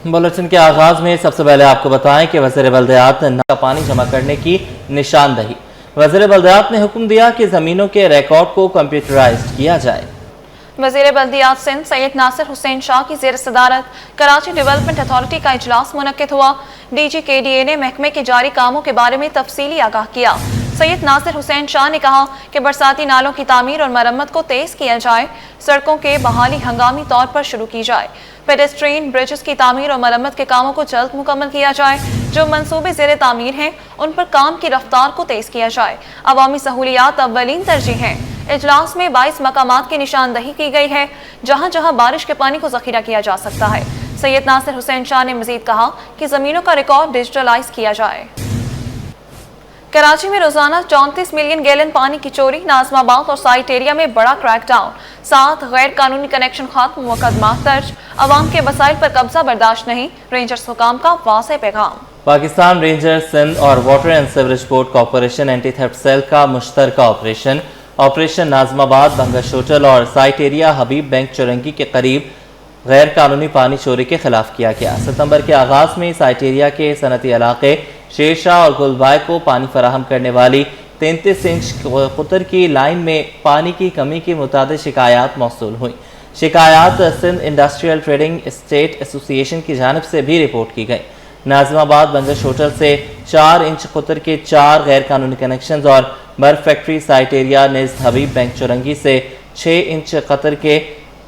Bulletin के आगाज में सबसे पहले आपको बताएं कि वज़ीर बल्दियात ने का पानी जमा करने की निशानदही। वज़ीर बल्दियात ने हुक्म दिया कि ज़मीनों के रिकॉर्ड को कंप्यूटराइज्ड किया जाए। वज़ीर बल्दियात सिंध सैयद नासिर हुसैन शाह की ज़ेर सदारत कराची डेवलपमेंट अथॉरिटी का इजलास मुनक्किद हुआ। DG KDA ने महकमे के जारी कामों के बारे में तफसीली आगाह किया। सैयद नासिर हुसैन शाह ने कहा कि बरसाती नालों की तामीर और मरम्मत को तेज किया जाए, सड़कों के बहाली हंगामी तौर पर शुरू की जाए, पेडेस्ट्रियन ब्रिजेस की तामीर और मरम्मत के कामों को जल्द मुकम्मल किया जाए, जो मंसूबे ज़ेर तामीर हैं उन पर काम की रफ्तार को तेज किया जाए। अवामी सहूलियात अव्वलीन तरजीह हैं। इजलास में 22 मकामात की निशानदही की गई है जहाँ जहाँ बारिश के पानी को ज़ख़ीरा किया जा सकता है। सैयद नासिर हुसैन शाह ने मज़ीद कहा कि ज़मीनों का रिकॉर्ड डिजिटलाइज किया जाए। कराची में रोजाना 34 मिलियन गैलन पानी की चोरी, नाज़माबाद और साइट एरिया में बड़ा क्रैकडाउन, 7 गैर कानूनी कनेक्शन खत्म, मुकदमा दर्ज, अवाम के वसाइल पर कब्जा बर्दाश्त नहीं, रेंजर्स हुकाम का वाज़ेह पैगाम। पाकिस्तान रेंजर्स सिंध और water and sewerage board corporation anti theft cell का मुश्तरका ऑपरेशन नाज़माबाद, बंगश होटल और site area Habib bank Chowrangi के करीब गैर कानूनी पानी चोरी के खिलाफ किया गया। सितंबर के आगाज में साइट एरिया के सनती इलाके शेरशाह और गुलबाय को पानी फराहम करने वाली 33 इंच कुतर की लाइन में पानी की कमी की मुताबिक शिकायत मौसूल हुई। शिकायत Sindh industrial trading estate association की जानिब से भी रिपोर्ट की गई। नाज़माबाद बंगश होटल से 4 इंच कुतर के 4 गैर कानूनी कनेक्शन और बर्फ फैक्ट्री साइट एरिया निज हबीब बैंक चुरंगी से 6 इंच कतर के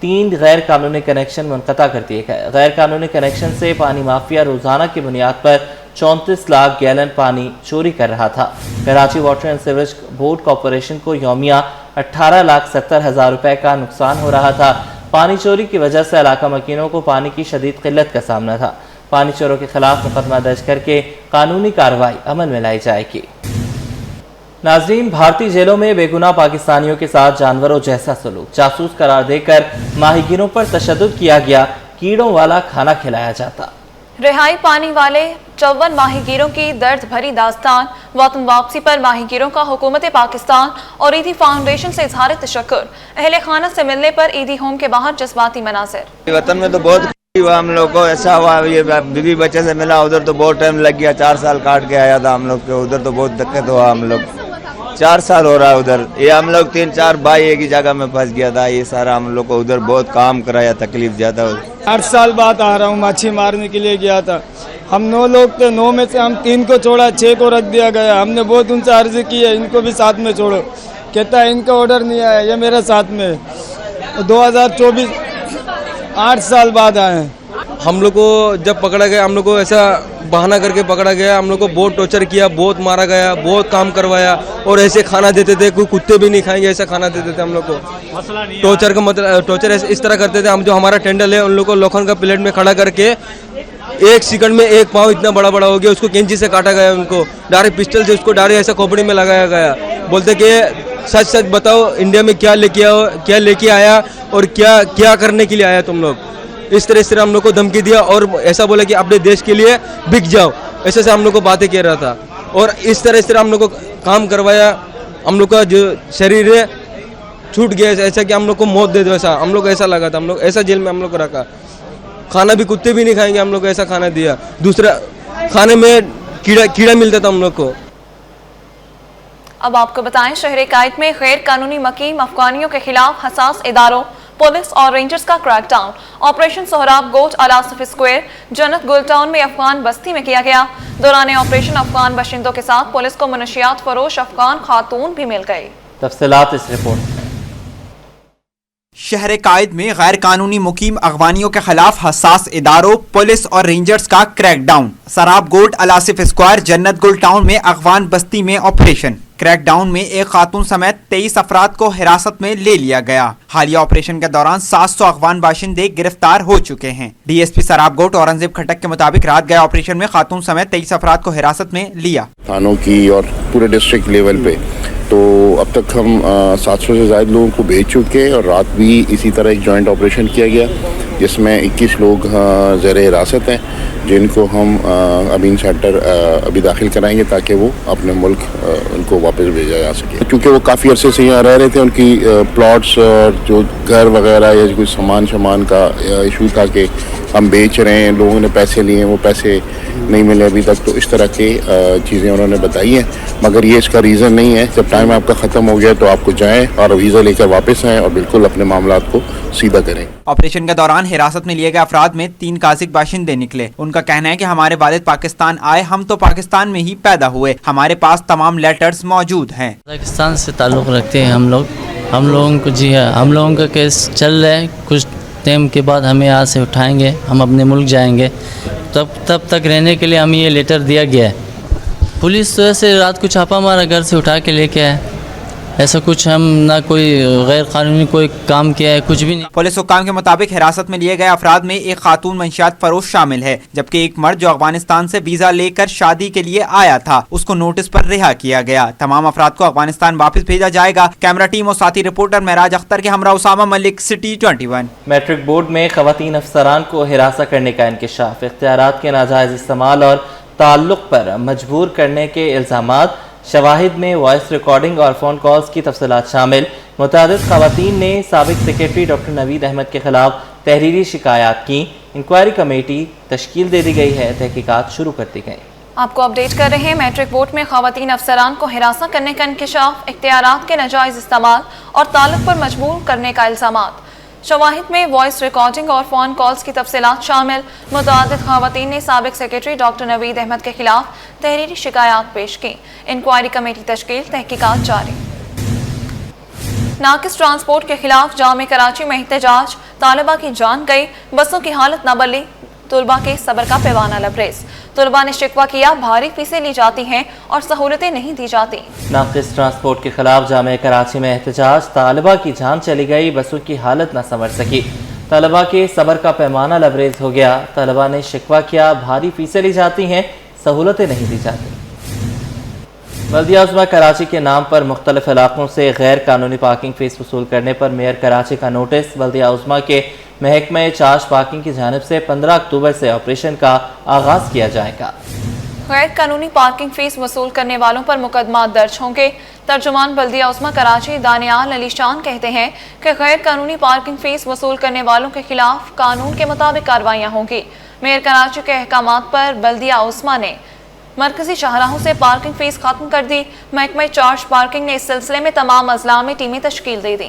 3 गैर कानूनी कनेक्शन मुनक़ता कर दिए गए। गैर कानूनी कनेक्शन से पानी माफिया रोजाना की बुनियाद पर 34 लाख गैलन पानी चोरी कर रहा था। Karachi water and sewerage board corporation को यौमिया 18,70,000 रुपए का नुकसान हो रहा था। पानी चोरी की वजह से इलाका मकीनों को पानी की शदीद किल्लत का सामना था। पानी चोरों के खिलाफ मुकदमा दर्ज करके कानूनी कार्रवाई अमल में लाई जाएगी। नाज़रीन, भारतीय जेलों में बेगुनाह पाकिस्तानियों के साथ जानवरों जैसा सलूक, जासूस करार देकर माहीगीरों पर तशद्दुद किया गया, कीड़ों वाला खाना खिलाया जाता। रिहाई पाने वाले 54 माहीगीरों की दर्द भरी दास्तान, वतन वापसी पर माहीगीरों का हुकूमत पाकिस्तान और ईदी फाउंडेशन से इजहार तशक्कुर, अहले खाना से मिलने पर ईदी होम के बाहर जज्बाती मनाज़िर। वतन में तो बहुत हुआ हम लोग को, ऐसा हुआ ये बीवी बच्चे से मिला, उधर तो बहुत टाइम लग गया, 4 साल काट के आया था हम लोग के, उधर तो बहुत दिक्कत हुआ। हम लोग 4 साल हो रहा है उधर, ये हम लोग 3-4 भाई एक ही जगह में फंस गया था। ये सारा हम लोग को उधर बहुत काम कराया, तकलीफ ज्यादा। 8 साल बाद आ रहा हूँ, मच्छी मारने के लिए गया था। हम 9 लोग थे, 9 में से हम 3 को छोड़ा, 6 को रख दिया गया। हमने बहुत उनसे अर्जी की है इनको भी साथ में छोड़ो, कहता है इनका ऑर्डर नहीं आया, ये मेरे साथ में 2024 8 साल बाद आए हैं। हम लोग को जब पकड़ा गया, हम लोग को ऐसा बहाना करके पकड़ा गया, हम लोग को बहुत टॉर्चर किया, बहुत मारा गया, बहुत काम करवाया और ऐसे खाना देते थे, कोई कुत्ते भी नहीं खाएंगे ऐसा खाना देते थे हम लोग को। टॉर्चर का मतलब टॉर्चर इस तरह करते थे, हम जो हमारा टेंडर है उन लोग को लोखंड का प्लेट में खड़ा करके 1 सेकंड में 1 पाँव इतना बड़ा बड़ा हो गया, उसको कैंची से काटा गया, उनको डायरेक्ट पिस्टल से उसको डायरेक्ट ऐसा खोपड़ी में लगाया गया। बोलते कि सच सच बताओ इंडिया में क्या लेके आया और क्या करने के लिए आया तुम लोग। इस तरह हम लोग को धमकी दिया और ऐसा बोला कि अपने देश के लिए बिक जाओ, ऐसे से हम लोग को बातें कह रहा था और इस तरह हम लोग को काम करवाया। हम लोग का जो शरीर है छूट गया, ऐसा कि हम लोग को मौत दे दो, ऐसा हम लोग ऐसा लगा था। हम लोग ऐसा जेल में हम लोग को रखा, खाना भी कुत्ते भी नहीं खाएंगे, हम लोग को ऐसा खाना दिया। दूसरा खाने में कीड़ा मिलता था हम लोग को। अब आपको बताएं, शहर कायद में गैर कानूनी मकीम अफगानियों के खिलाफ हसास इदारों पुलिस और रेंजर्स का क्रैकडाउन। ऑपरेशन सोहराब गोट आलासिफ स्क्वायर जन्नत गुल टाउन में अफगान बस्ती में किया गया। दौरान ऑपरेशन अफगान बाशिंदों के साथ पुलिस को मनशियात फरोश अफगान खातून भी मिल गई। तफसीलात इस रिपोर्ट में। शहर कायद में गैर कानूनी मुकीम अफगानियों के खिलाफ हसास इदारों पुलिस और रेंजर्स का क्रैकडाउन। सराब गोट आलासिफ स्क्वायर जन्नत गुल टाउन में अफगान बस्ती में ऑपरेशन। क्रैकडाउन में एक खातून समेत 23 अफराद को हिरासत में ले लिया गया। हालिया ऑपरेशन के दौरान 700 अफगान बाशिंदे गिरफ्तार हो चुके हैं। DSP सराबगोट औरंगजेब खटक के मुताबिक रात गए ऑपरेशन में खातून समेत 23 अफराद को हिरासत में लिया। थानों की और पूरे डिस्ट्रिक्ट लेवल पे تو اب تک ہم 700 سے زائد لوگوں کو بھیج چکے ہیں اور رات بھی اسی طرح ایک جوائنٹ آپریشن کیا گیا جس میں 21 لوگ زیر حراست ہیں جن کو ہم ابین سینٹر ابھی داخل کرائیں گے تاکہ وہ اپنے ملک ان کو واپس بھیجا جا سکے، کیونکہ وہ کافی عرصے سے یہاں رہ رہے تھے. ان کی پلاٹس اور جو گھر وغیرہ یا کوئی سامان کا ایشو تھا کہ ہم بیچ رہے ہیں، لوگوں نے پیسے لیے ہیں، وہ پیسے نہیں ملے ابھی تک، تو اس طرح کی چیزیں انہوں نے بتائی ہیں. مگر یہ اس کا ریزن نہیں ہے. جب ٹائم آپ کا ختم ہو گیا تو آپ کو جائیں اور ویزا لے کر واپس آئیں اور بالکل اپنے معاملات کو سیدھا کریں. آپریشن کے دوران حراست میں لیے گئے افراد میں 3 کازک باشندے نکلے. ان کا کہنا ہے کہ ہمارے والد پاکستان آئے، ہم تو پاکستان میں ہی پیدا ہوئے، ہمارے پاس تمام لیٹرز موجود ہیں. پاکستان سے تعلق رکھتے ہیں ہم لوگوں کو. جی ہاں، ہم لوگوں کا کیس چل رہا ہے. کچھ ٹائم کے بعد ہمیں یہاں سے اٹھائیں گے، ہم اپنے ملک جائیں گے. تب تک رہنے کے لیے ہمیں یہ لیٹر دیا گیا ہے. پولیس تو ایسے رات کو چھاپا مارا، گھر سے اٹھا کے لے کے آئے. ایسا کچھ ہم نہ کوئی غیر قانونی کوئی کام کیا ہے، کچھ بھی نہیں. پولیس حکام کے مطابق حراست میں لیے گئے افراد میں ایک خاتون منشیات فروش شامل ہے، جبکہ ایک مرد جو افغانستان سے ویزا لے کر شادی کے لیے آیا تھا اس کو نوٹس پر رہا کیا گیا. تمام افراد کو افغانستان واپس بھیجا جائے گا. کیمرہ ٹیم اور ساتھی رپورٹر معراج اختر کے ہمراہ اسامہ ملک، سٹی 21. میٹرک بورڈ میں خواتین افسران کو ہراساں کرنے کا انکشاف، اختیارات کے ناجائز استعمال اور تعلق پر مجبور کرنے کے الزامات. شواہد میں وائس ریکارڈنگ اور فون کالز کی تفصیلات شامل. متعدد خواتین نے سابق سیکریٹری ڈاکٹر نوید احمد کے خلاف تحریری شکایات کی. انکوائری کمیٹی تشکیل دے دی گئی ہے، تحقیقات شروع کر دی گئی. آپ کو اپڈیٹ کر رہے ہیں. میٹرک بورڈ میں خواتین افسران کو ہراساں کرنے کا انکشاف، اختیارات کے ناجائز استعمال اور تعلق پر مجبور کرنے کا الزامات. شواہد میں وائس ریکارڈنگ اور فون کالز کی تفصیلات شامل. متعدد خواتین نے سابق سیکریٹری ڈاکٹر نوید احمد کے خلاف تحریری شکایات پیش کی. انکوائری کمیٹی تشکیل، تحقیقات جاری. ناقص ٹرانسپورٹ کے خلاف جامع کراچی میں احتجاج. طالبہ کی جان گئی، بسوں کی حالت نہ بدلی، طلبہ کے صبر کا پیمانہ لبریز. طلبہ نے شکوہ کیا بھاری فیسیں لی جاتی ہیں اور سہولتیں نہیں دی جاتی. ناقص ٹرانسپورٹ کے خلاف جامعہ کراچی میں احتجاج. طالبہ کی جان چلی گئی، بسوں کی حالت نہ سنور سکی، طلبہ کے صبر کا پیمانہ لبریز ہو گیا. طلبہ نے شکوہ کیا بھاری فیسیں لی جاتی ہیں، سہولتیں نہیں دی جاتی. بلدیہ عظمیٰ کراچی کے نام پر مختلف علاقوں سے غیر قانونی پارکنگ فیس وصول کرنے پر میئر کراچی کا نوٹس. بلدیہ عظمیٰ کے محکمہ چارج پارکنگ کی جانب سے 15 اکتوبر سے آپریشن کا آغاز کیا جائے گا. غیر قانونی پارکنگ فیس وصول کرنے والوں پر مقدمات درج ہوں گے. ترجمان بلدیہ عظمیٰ کراچی دانیال علی شان کہتے ہیں کہ غیر قانونی پارکنگ فیس وصول کرنے والوں کے خلاف قانون کے مطابق کارروائیاں ہوں گی. میئر کراچی کے احکامات پر بلدیہ عظمیٰ نے مرکزی شاہراہوں سے پارکنگ فیس ختم کر دی. محکمہ چارج پارکنگ نے اس سلسلے میں تمام اضلاع میں ٹیمیں تشکیل دے دیں.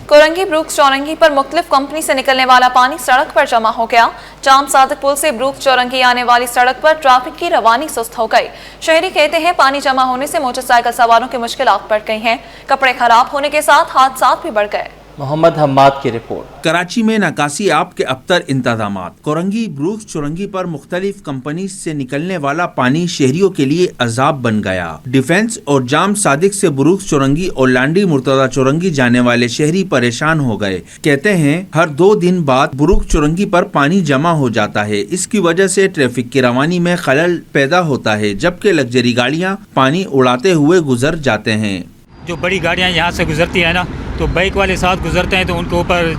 کورنگی بروکس چورنگی پر مختلف کمپنی سے نکلنے والا پانی سڑک پر جمع ہو گیا. جام صادق پل سے بروکس چورنگی آنے والی سڑک پر ٹریفک کی روانی سست ہو گئی. شہری کہتے ہیں پانی جمع ہونے سے موٹر سائیکل سواروں کی مشکلات بڑھ گئی ہیں. کپڑے خراب ہونے کے ساتھ حادثات بھی بڑھ گئے. محمد حماد کی رپورٹ. کراچی میں ناکاسی آب کے ابتر انتظامات. کورنگی بروکس چورنگی پر مختلف کمپنی سے نکلنے والا پانی شہریوں کے لیے عذاب بن گیا. ڈیفنس اور جام صادق سے بروکس چورنگی اور لانڈی مرتضی چورنگی جانے والے شہری پریشان ہو گئے. کہتے ہیں ہر 2 دن بعد بروکس چورنگی پر پانی جمع ہو جاتا ہے. اس کی وجہ سے ٹریفک کی روانی میں خلل پیدا ہوتا ہے، جبکہ لگژری گاڑیاں پانی اڑاتے ہوئے گزر جاتے ہیں. جو بڑی گاڑیاں یہاں سے گزرتی ہیں نا، تو بائک والے ساتھ گزرتے ہیں تو ان کے اوپر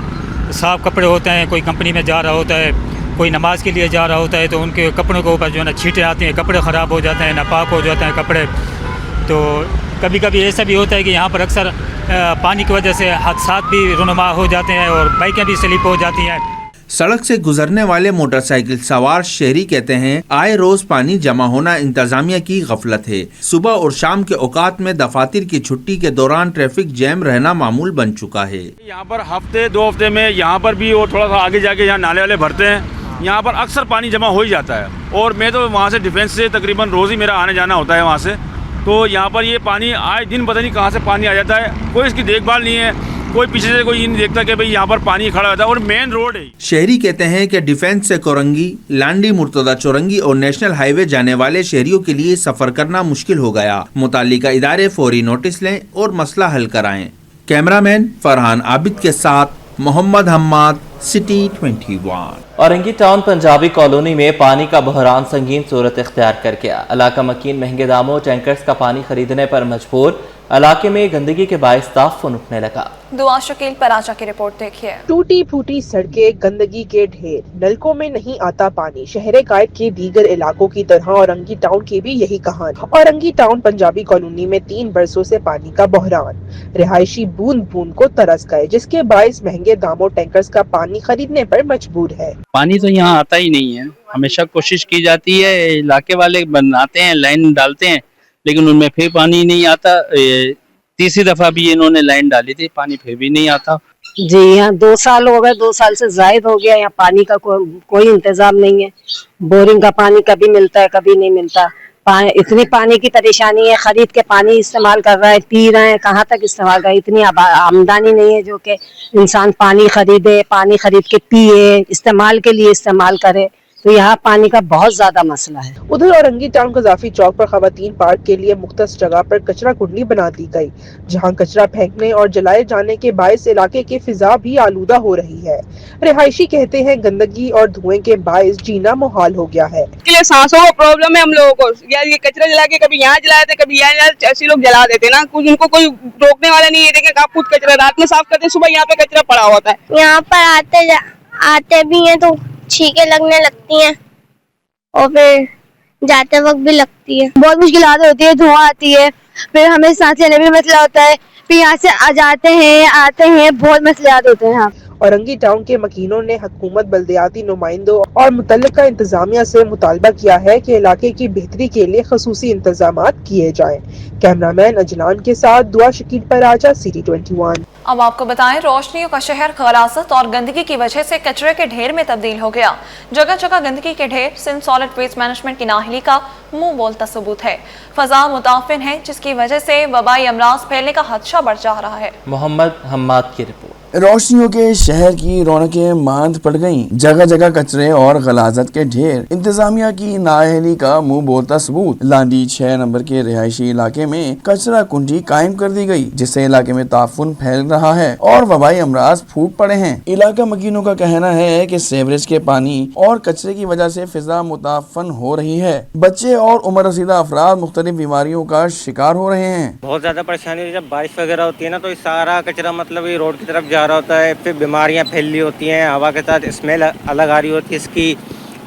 صاف کپڑے ہوتے ہیں. کوئی کمپنی میں جا رہا ہوتا ہے، کوئی نماز کے لیے جا رہا ہوتا ہے تو ان کے کپڑوں کے اوپر جو ہے نا چھینٹیں آتی ہیں، کپڑے خراب ہو جاتے ہیں، ناپاک ہو جاتے ہیں کپڑے. تو کبھی کبھی ایسا بھی ہوتا ہے کہ یہاں پر اکثر پانی کی وجہ سے حادثات بھی رونما ہو جاتے ہیں اور بائکیں بھی سلپ ہو جاتی ہیں. سڑک سے گزرنے والے موٹر سائیکل سوار شہری کہتے ہیں آئے روز پانی جمع ہونا انتظامیہ کی غفلت ہے. صبح اور شام کے اوقات میں دفاتر کی چھٹی کے دوران ٹریفک جیم رہنا معمول بن چکا ہے. یہاں پر ہفتے 2 ہفتے میں یہاں پر بھی اور تھوڑا سا آگے جا کے یہاں نالے والے بھرتے ہیں، یہاں پر اکثر پانی جمع ہو ہی جاتا ہے. اور میں تو وہاں سے ڈیفینس سے تقریباً روز ہی میرا آنے جانا ہوتا ہے وہاں سے. تو یہاں پر یہ پانی آئے دن پتہ نہیں کہاں سے پانی آ جاتا ہے. کوئی اس کی دیکھ بھال نہیں ہے، کوئی پیچھے سے کوئی یہ نہیں دیکھتا کہ بھئی یہاں پر پانی کھڑا ہوتا ہے اور مین روڈ ہے. شہری کہتے ہیں کہ ڈیفنس سے کورنگی، لانڈی مرتضی چورنگی اور نیشنل ہائی وے جانے والے شہریوں کے لیے سفر کرنا مشکل ہو گیا. متعلقہ ادارے فوری نوٹس لیں اور مسئلہ حل کرائیں. کیمرہ مین فرحان عابد کے ساتھ Mohammad Hammad, city 21। Orangi town Punjabi colony में पानी का बहरान संगीन सूरत इख्तियार कर गया। इलाका मकीन महंगे दामों टैंकर्स का पानी खरीदने पर मजबूर। इलाके में गंदगी के बायस ताफुन उठने लगा। दुआ शकील पराचा की रिपोर्ट देखिए। टूटी फूटी सड़कें, गंदगी के ढेर, नलकों में नहीं आता पानी। शहर कायद के दीगर इलाकों की तरह औरंगी टाउन की भी यही कहानी। औरंगी टाउन पंजाबी कॉलोनी में 3 बरसों से पानी का बहरान। रिहायशी बूंद बूंद को तरस गए, जिसके बायस महंगे दामों टैंकर्स का पानी खरीदने पर मजबूर है। पानी तो यहाँ आता ही नहीं है। हमेशा कोशिश की जाती है, इलाके वाले बनाते हैं, लाइन डालते हैं, लेकिन उनमें फिर पानी नहीं आता। तीसरी दफा भी इन्होंने लाइन डाली थी, पानी फिर भी नहीं आता। जी यहाँ 2 साल हो गए, 2 साल से जायद हो गया। यहाँ पानी का कोई इंतजाम नहीं है। बोरिंग का पानी कभी मिलता है, कभी नहीं मिलता। इतनी पानी की परेशानी है, खरीद के पानी इस्तेमाल कर रहे हैं, पी रहे हैं, कहाँ तक इस्तेमाल करें। इतनी आमदनी नहीं है जो कि इंसान पानी खरीदे, पानी खरीद के पिए, इस्तेमाल के लिए इस्तेमाल करे। तो यहाँ पानी का बहुत ज्यादा मसला है। उधर औरंगी टाउन गजाफी चौक पर खवातीन पार्क के लिए मुख्तस जगह पर कचरा कुंडी बना दी गई, जहाँ कचरा फेंकने और जलाए जाने के बायस इलाके की फिजा भी आलूदा हो रही है। रिहायशी कहते हैं गंदगी और धुएं के बायस जीना मुहाल हो गया है। इसके लिए सांसों का प्रॉब्लम है हम लोगों को। ये कचरा जला के कभी यहाँ जलाए थे, कभी यहाँ जलाते, ऐसे लोग जला देते ना, कुछ उनको कोई रोकने वाला नहीं है। देखें आप खुद कचरा रात में साफ करते, सुबह यहाँ पे कचरा पड़ा होता है। यहाँ पर आते भी हैं तो छींके लगने लगती हैं और फिर जाते वक्त भी लगती है। बहुत मुश्किलात होती है, धुआं आती है, फिर हमें सांस लेने में मसला होता है। फिर यहाँ से आते हैं, बहुत मसलात होते हैं यहाँ। औरंगी टाउन के मकीनों ने हुकूमत, बल्दियाती नुमाइंदों और मुतल्लिका इंतजामिया से मुतालबा किया है कि इलाके की बेहतरी के लिए खसूसी इंतजामात किए जाएं। कैमरामैन अजलान के साथ दुआ शकील पराचा, सिटी 21। अब आपको बताएं, रोशनियों का शहर खरासत और गंदगी की वजह से कचरे के ढेर में तब्दील हो गया। जगह जगह गंदगी के ढेर सिंध सॉलिड वेस्ट मैनेजमेंट की नाअहली का मुंह बोलता सबूत है। फजा मुताफिन है, जिसकी वजह से वबाई अमराज फैलने का खदशा बढ़ जा रहा है। मोहम्मद हम्माद की रिपोर्ट। रोशनियों के शहर की रौनकें मांद पड़ गईं। जगह जगह कचरे और गलाजत के ढेर, इंतजामिया की नाअहली का मुंह बोलता सबूत। लांडी 6 नंबर के रिहायशी इलाके में कचरा कुंडी कायम कर दी गई, जिससे इलाके में ताफुन फैल रहा है और वबाई अमराज फूट पड़े हैं। इलाका मकीनों का कहना है कि सीवरेज के पानी और कचरे की वजह से फिजा मुताफन हो रही है। बच्चे और उम्र रसीदा अफराद मुख्तलिफ बीमारियों का शिकार हो रहे हैं। बहुत ज्यादा परेशानी जब बारिश वगैरह होती है ना, तो ये सारा कचरा मतलब ये रोड की तरफ जा रहा होता है, फिर बीमारियां फैल रही होती हैं, हवा के साथ स्मेल अलग आ रही होती है इसकी,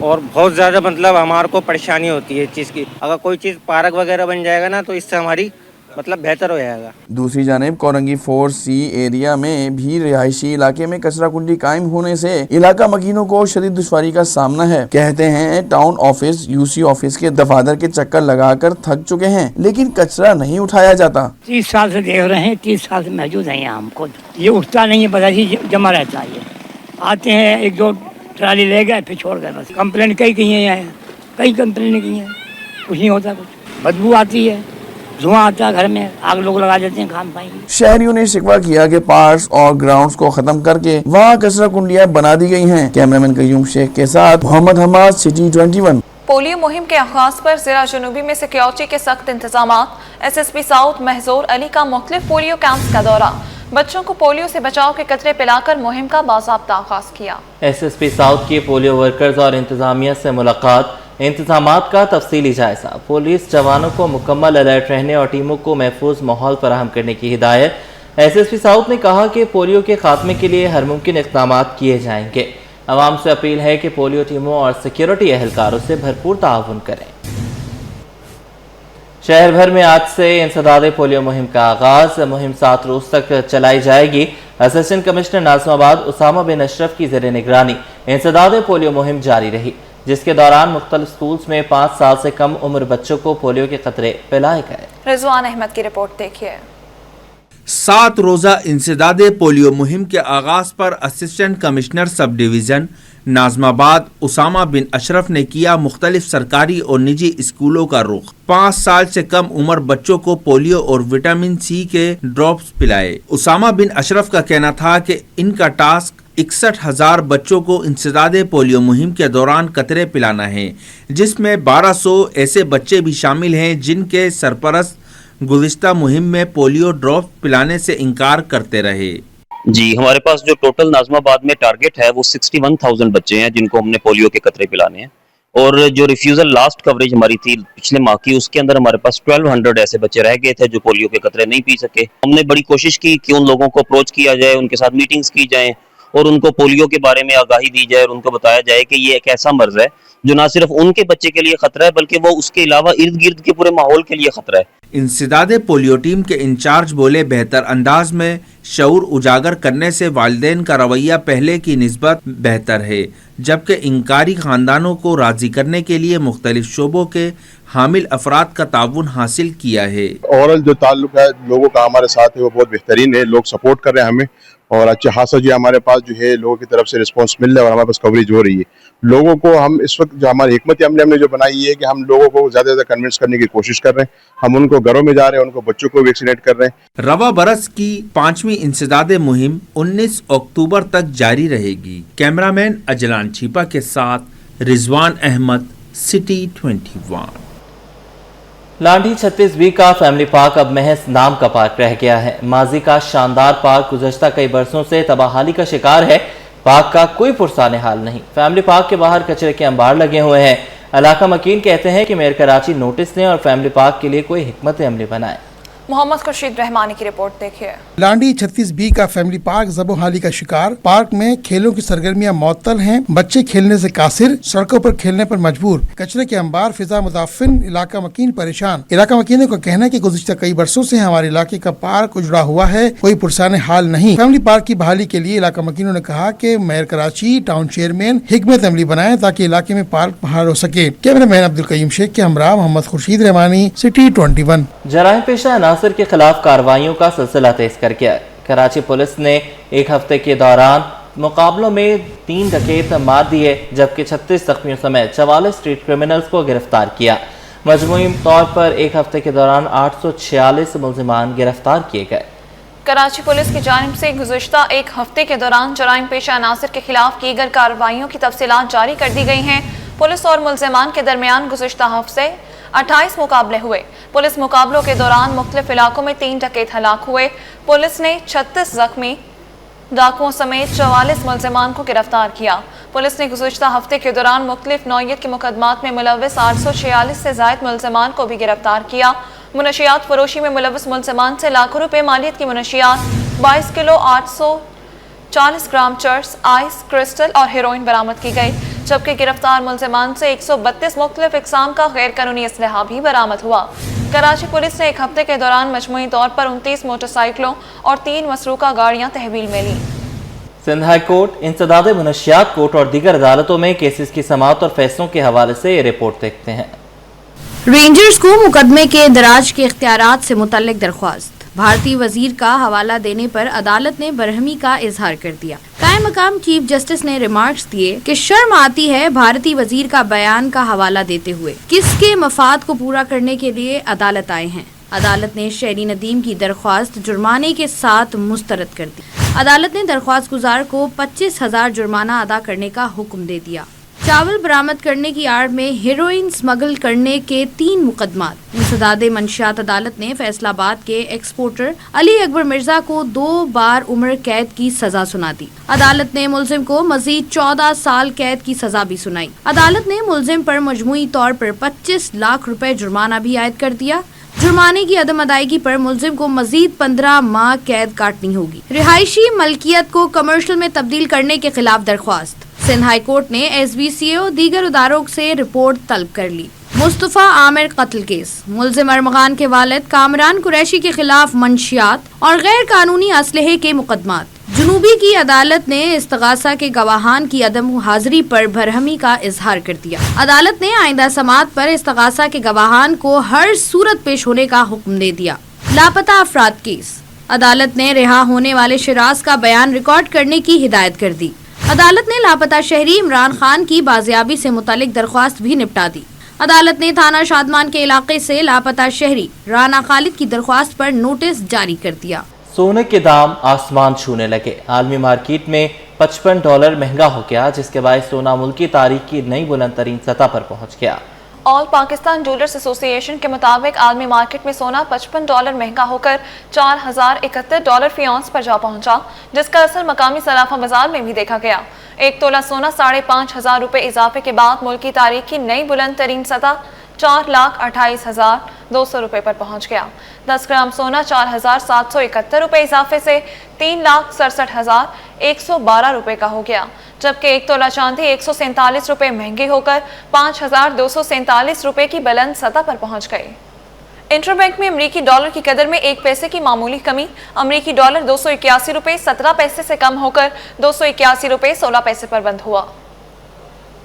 और बहुत ज़्यादा मतलब हमारे को परेशानी होती है इस चीज़ की। अगर कोई चीज़ पार्क वगैरह बन जाएगा ना, तो इससे हमारी मतलब बेहतर हो जाएगा। दूसरी जानिब कोरंगी 4C एरिया में भी रिहायशी इलाके में कचरा कुंडी कायम होने से इलाका मकीनों को शदीद दुश्वारी का सामना है। कहते हैं टाउन ऑफिस, UC ऑफिस के दफातर के चक्कर लगाकर थक चुके हैं, लेकिन कचरा नहीं उठाया जाता। 30 साल से देख रहे हैं, 30 साल से मौजूद हैं यहाँ। हम खुद ये उठता नहीं है, पता ही जमा रहता है। आते हैं, 1-2 ट्राली ले गए, फिर छोड़ गए। बस कंप्लेन कई की है, कई कंप्लेन की है, कुछ नहीं होता। कुछ बदबू आती है, धुआं आता है, घर में आग लोग लगा देते हैं खान पानी। शहरियों ने शिकवा किया कि पार्क्स और ग्राउंड्स को खत्म करके वहाँ कचरा कुंडियाँ बना दी गई हैं। कैमरामैन कयूम शेख के साथ मोहम्मद हम्माद, सिटी 21। पोलियो मुहिम के आगाज पर जिला जुनूबी में सिक्योरिटी के सख्त इंतजामात। SSP साउथ महजूर अली का मुख्तलिफ पोलियो कैंप्स का दौरा। बच्चों को पोलियो से बचाव के कतरे पिलाकर मुहिम का बाज़ाब्ता आगाज किया। SSP साउथ की पोलियो वर्कर्स और इंतजामिया से मुलाकात, इंतजामात का तफसीली जायजा। पुलिस जवानों को मुकम्मल अलर्ट रहने और टीमों को महफूज माहौल फराहम करने की हिदायत। SSP साउथ ने कहा कि पोलियो के खात्मे के लिए हर मुमकिन इक़दाम किए जाएंगे। अवाम से अपील है कि पोलियो टीमों और सिक्योरिटी एहलकारों से भरपूर ताउन करें। शहर भर में आज से इंसदाद पोलियो मुहिम का आगाज। मुहिम 7 रोज तक चलाई जाएगी। असिस्टेंट कमिश्नर नाज़िमाबाद उसामा बिन अशरफ की ज़ेर निगरानी इंसदाद पोलियो मुहिम जारी रही, जिसके दौरान मुख्तलिफ स्कूल्स में 5 साल से कम उम्र बच्चों को पोलियो के खतरे पिलाए गए। रिजवान अहमद की रिपोर्ट देखिए। 7 रोज़ा इंसदादे पोलियो मुहिम के आगाज पर assistant commissioner sub division Nazimabad Usama bin Ashraf ने किया मुख्तलिफ सरकारी और निजी स्कूलों का रुख। 5 साल से कम उम्र बच्चों को पोलियो और विटामिन C के ड्रॉप्स पिलाए। उसामा बिन अशरफ का कहना था कि इनका टास्क 61,000 बच्चों को इंसदादे पोलियो मुहिम के दौरान कतरे पिलाना है, जिसमें 1200 ऐसे बच्चे भी शामिल हैं जिनके सरपरस्त गुज़िश्ता मुहिम में पोलियो ड्रॉप पिलाने से इनकार करते रहे। جی ہمارے پاس جو ٹوٹل نازم آباد میں ٹارگٹ ہے وہ 61,000 بچے ہیں جن کو ہم نے پولیو کے قطرے پلانے ہیں، اور جو ریفیوزل لاسٹ کوریج ہماری تھی پچھلے ماہ کی، اس کے اندر ہمارے پاس 1200 ایسے بچے رہ گئے تھے جو پولیو کے قطرے نہیں پی سکے۔ ہم نے بڑی کوشش کی کہ ان لوگوں کو اپروچ کیا جائے، ان کے ساتھ میٹنگز کی جائیں اور ان کو پولیو کے بارے میں آگاہی دی جائے اور ان کو بتایا جائے کہ یہ ایک ایسا مرض ہے جو نہ صرف ان کے بچے کے لیے خطرہ ہے بلکہ وہ اس کے علاوہ ارد گرد کے پورے ماحول کے لیے خطرہ ہے۔ انسداد پولیو ٹیم کے انچارج بولے بہتر انداز میں شعور اجاگر کرنے سے والدین کا رویہ پہلے کی نسبت بہتر ہے، جبکہ انکاری خاندانوں کو راضی کرنے کے لیے مختلف شعبوں کے حامل افراد کا تعاون حاصل کیا ہے۔ اوورال جو تعلق ہے لوگوں کا ہمارے ساتھ ہے وہ بہت بہترین ہے، لوگ سپورٹ کر رہے ہیں ہمیں، اور اچھا خاصا جی ہمارے پاس جو ہے لوگوں کی طرف سے رسپانس مل رہا ہے اور ہمارے پاس کوریج ہو رہی ہے۔ لوگوں کو ہم اس وقت جو ہماری حکمت عملی ہم نے جو بنائی ہے کہ ہم لوگوں کو زیادہ سے زیادہ کنونس کرنے کی کوشش کر رہے ہیں، ہم ان کو گھروں میں جا رہے ہیں، ان کو بچوں کو ویکسینیٹ کر رہے ہیں۔ رواں برس کی 5ویں انسداد مہم 19 اکتوبر تک جاری رہے گی۔ کیمرہ مین اجلان چھیپا کے ساتھ رضوان احمد، سٹی 21۔ لانڈھی 36B کا فیملی پارک اب محض نام کا پارک رہ گیا ہے۔ ماضی کا شاندار پارک گزشتہ کئی برسوں سے تباہی کا شکار ہے۔ پارک کا کوئی پرسان حال نہیں۔ فیملی پارک کے باہر کچرے کے انبار لگے ہوئے ہیں۔ علاقہ مکین کہتے ہیں کہ میئر کراچی نوٹس لیں اور فیملی پارک کے لیے کوئی حکمت عملی بنائے۔ محمد خورشید رحمانی کی رپورٹ دیکھیے۔ لانڈھی 36B کا فیملی پارک زب و حالی کا شکار۔ پارک میں کھیلوں کی سرگرمیاں معطل ہیں، بچے کھیلنے سے قاصر، سڑکوں پر کھیلنے پر مجبور، کچرے کے انبار، فضا متعفن، علاقہ مکین پریشان۔ علاقہ مکینوں کا کہنا ہے کہ گزشتہ کئی برسوں سے ہمارے علاقے کا پارک اجڑا ہوا ہے، کوئی پرسان حال نہیں۔ فیملی پارک کی بحالی کے لیے علاقہ مکینوں نے کہا کہ میئر کراچی ٹاؤن چیئرمین حکمت عملی بنائیں تاکہ علاقے میں پارک بحال ہو سکے۔ کیمرہ مین عبدالقیوم شیخ کے ہمراہ محمد خورشید رحمانی، سٹی 21۔ جرائم پیشہ عناصر کے خلاف کارروائیوں کا سلسلہ تیز کر گیا۔ کراچی پولیس نے ایک ہفتے کے دوران مقابلوں میں 3 ڈکیت مار دیے جبکہ 36 زخمیوں سمیت 44 اسٹریٹ کرمنلز کو گرفتار کیا۔ مجموعی طور پر ایک ہفتے کے دوران 846 ملزمان گرفتار کیے گئے۔ کراچی پولیس کی جانب سے گزشتہ ایک ہفتے کے دوران جرائم پیشہ عناصر کے خلاف کی گئی کارروائیوں کی تفصیلات جاری کر دی گئی ہیں۔ پولیس اور ملزمان کے درمیان گزشتہ ہفتے 28 مقابلے ہوئے۔ پولیس مقابلوں کے دوران مختلف علاقوں میں 3 ڈکیت ہلاک ہوئے۔ پولیس نے 36 زخمی ڈاکوؤں سمیت 44 ملزمان کو گرفتار کیا۔ پولیس نے گزشتہ ہفتے کے دوران مختلف نوعیت کے مقدمات میں ملوث 846 سے زائد ملزمان کو بھی گرفتار کیا۔ منشیات فروشی میں ملوث ملزمان سے لاکھوں روپے مالیت کی منشیات، 22 کلو 840 گرام چرس، آئس، کرسٹل اور ہیروئن برآمد کی گئی، جبکہ گرفتار ملزمان سے 132 مختلف اقسام کا غیر قانونی اسلحہ بھی برآمد ہوا۔ کراچی پولیس نے ایک ہفتے کے دوران مجموعی طور پر 29 موٹر سائیکلوں اور 3 مسروقہ گاڑیاں تحویل میں لیں۔ سندھ ہائی کورٹ انسداد منشیات کورٹ اور دیگر عدالتوں میں کیسز کی سماعت اور فیصلوں کے حوالے سے یہ رپورٹ دیکھتے ہیں۔ رینجرز کو مقدمے کے اندراج کے اختیارات سے متعلق درخواست۔ بھارتی وزیر کا حوالہ دینے پر عدالت نے برہمی کا اظہار کر دیا۔ قائم مقام چیف جسٹس نے ریمارکس دیے کہ شرم آتی ہے بھارتی وزیر کا بیان کا حوالہ دیتے ہوئے، کس کے مفاد کو پورا کرنے کے لیے عدالت آئے ہیں۔ عدالت نے شہری ندیم کی درخواست جرمانے کے ساتھ مسترد کر دی۔ عدالت نے درخواست گزار کو 25,000 جرمانہ ادا کرنے کا حکم دے دیا۔ چاول برآمد کرنے کی آڑ میں ہیروئن سمگل کرنے کے 3 مقدمات۔ انسداد منشیات عدالت نے فیصل آباد کے ایکسپورٹر علی اکبر مرزا کو 2 بار عمر قید کی سزا سنا دی۔ عدالت نے ملزم کو مزید 14 سال قید کی سزا بھی سنائی۔ عدالت نے ملزم پر مجموعی طور پر 25 لاکھ روپے جرمانہ بھی عائد کر دیا۔ جرمانے کی عدم ادائیگی پر ملزم کو مزید 15 ماہ قید کاٹنی ہوگی۔ رہائشی ملکیت کو کمرشل میں تبدیل کرنے کے خلاف درخواست۔ سندھ ہائی کورٹ نے SBCO دیگر اداروں سے رپورٹ طلب کر لی۔ مصطفیٰ عامر قتل کیس۔ ملزم ارمغان کے والد کامران قریشی کے خلاف منشیات اور غیر قانونی اسلحے کے مقدمات۔ جنوبی کی عدالت نے استغاثہ کے گواہان کی عدم حاضری پر برہمی کا اظہار کر دیا۔ عدالت نے آئندہ سماعت پر استغاثہ کے گواہان کو ہر صورت پیش ہونے کا حکم دے دیا۔ لاپتہ افراد کیس۔ عدالت نے رہا ہونے والے شراز کا بیان ریکارڈ کرنے کی ہدایت کر دی۔ عدالت نے لاپتہ شہری عمران خان کی بازیابی سے متعلق درخواست بھی نپٹا دی۔ عدالت نے تھانہ شادمان کے علاقے سے لاپتہ شہری رانا خالد کی درخواست پر نوٹس جاری کر دیا۔ سونے کے دام آسمان چھونے لگے۔ عالمی مارکیٹ میں $55 مہنگا ہو گیا، جس کے باعث سونا ملکی تاریخ کی نئی بلند ترین سطح پر پہنچ گیا۔ ऑल पाकिस्तान जूलर्स एसोसिएशन के मुताबिक आलमी मार्केट में सोना $55 महंगा होकर $4,071 फी औंस पर जा पहुंचा, जिसका असर मकामी सराफा बाजार में भी देखा गया। एक तोला सोना 5,500 रुपए इजाफे के बाद मुल्क की तारीख की नई बुलंद तरीन सतह 4,28,200 रुपए पर पहुंच गया। 10 ग्राम सोना 4,771 रुपए इजाफे से 3,67,112 रुपए का हो गया, जबकि एक तोला चांदी 147 रुपए महंगी होकर 5,247 रुपए की बुलंद सतह पर पहुंच गई। इंटरबैंक में अमरीकी डॉलर की कदर में 1 पैसे की मामूली कमी। अमरीकी डॉलर 281 रुपए 17 पैसे से कम होकर 281 रुपए 16 पैसे पर बंद हुआ।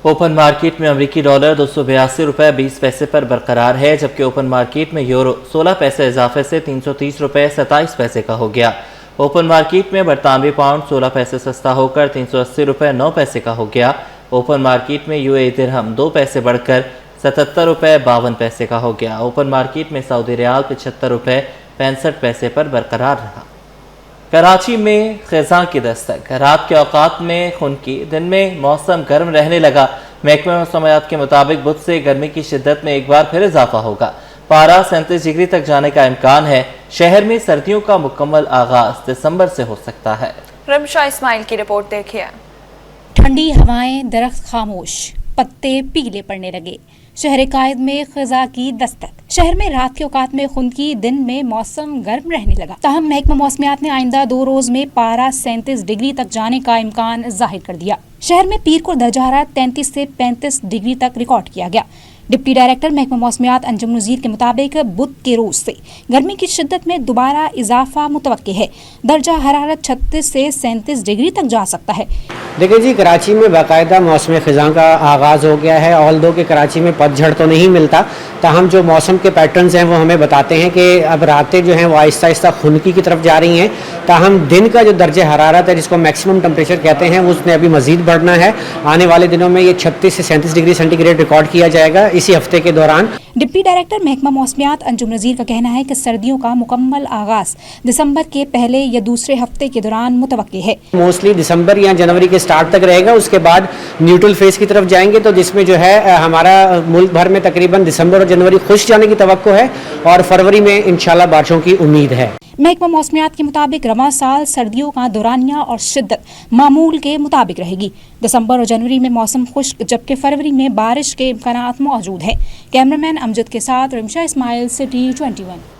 ओपन मार्केट में अमरीकी डॉलर 282 रुपए 20 पैसे पर बरकरार है, जबकि ओपन मार्केट में यूरो 16 पैसे इजाफे से 330 रुपए 27 पैसे का हो गया। ओपन मार्केट में बरतानवी पाउंड 16 पैसे सस्ता होकर 380 रुपए 9 पैसे का हो गया। ओपन मार्केट में यूएई दिरहम 2 पैसे बढ़कर 77 रुपए 52 पैसे का हो गया। ओपन मार्केट में सऊदी रियाल 75 रुपए 65 पैसे पर बरकरार रहा। कराची में खिज़ां की दस्तक, रात के औकात में खुनकी, दिन में मौसम गर्म रहने लगा। महकमा मौसमियात के मुताबिक बुध से गर्मी की शिद्दत में एक बार फिर इजाफा होगा। पारा 37 डिग्री तक जाने का इम्कान है। शहर में सर्दियों का मुकम्मल आगाज दिसंबर से हो सकता है। रमशा इस्माइल की रिपोर्ट देखिए। ठंडी हवाएं, दरख्त खामोश, पत्ते पीले पड़ने लगे। शहर कायद में खिज़ा की दस्तक। शहर में रात के औकात में खुनकी, दिन में मौसम गर्म रहने लगा। ताहम महकमा मौसमियात ने आइंदा 2 रोज में पारा 37 डिग्री तक जाने का इम्कान जाहिर कर दिया। शहर में पीर को दर्जा हरारत 33 से 35 डिग्री तक रिकॉर्ड किया गया। डिप्टी डायरेक्टर महकमा मौसमियात अंजुम नज़ीर के मुताबिक बुध के रोज से गर्मी की शिद्दत में दोबारा इजाफा मुतवक्के है। दर्जा हरारत 36 से 37 डिग्री तक जा सकता है। देखिए जी, कराची में बाकायदा मौसम ख़िज़ां का आगाज़ हो गया है। ऑल दो कि कराची में पतझड़ तो नहीं मिलता, ताहम जो मौसम के पैटर्न्स हैं वो हमें बताते हैं कि अब रातें जो हैं वो आहिस्ता आहिस्ता खुनकी की तरफ जा रही हैं। ताहम दिन का जो दर्जे हरारत है, जिसको मैक्सिमम टेम्परेचर कहते हैं, उसने अभी मज़ीद बढ़ना है। आने वाले दिनों में ये 36 से 37 डिग्री सेंटीग्रेड रिकॉर्ड किया जाएगा इसी हफ्ते के दौरान। डिप्टी डायरेक्टर महकमा मौसमियात अंजुम नज़ीर का कहना है कि सर्दियों का मुकम्मल आगाज़ दिसंबर के पहले या दूसरे हफ्ते के दौरान मुतवक्के है। मोस्टली दिसंबर या जनवरी के स्टार्ट तक रहेगा। उसके बाद न्यूट्रल फेज की तरफ जाएंगे, तो जिसमें जो है हमारा मुल्क भर में तकरीबन दिसंबर और जनवरी खुश जाने की तवक्को है और फरवरी में इंशाल्लाह बारिशों की उम्मीद है। महकमा मौसमियात के मुताबिक रवां साल सर्दियों का दौरानिया और शिद्दत मामूल के मुताबिक रहेगी। दिसंबर और जनवरी में मौसम खुश्क, जबकि फरवरी में बारिश के इम्कानात मौजूद है। कैमरामैन अमजद के साथ रमशा इस्माइल, सिटी 21।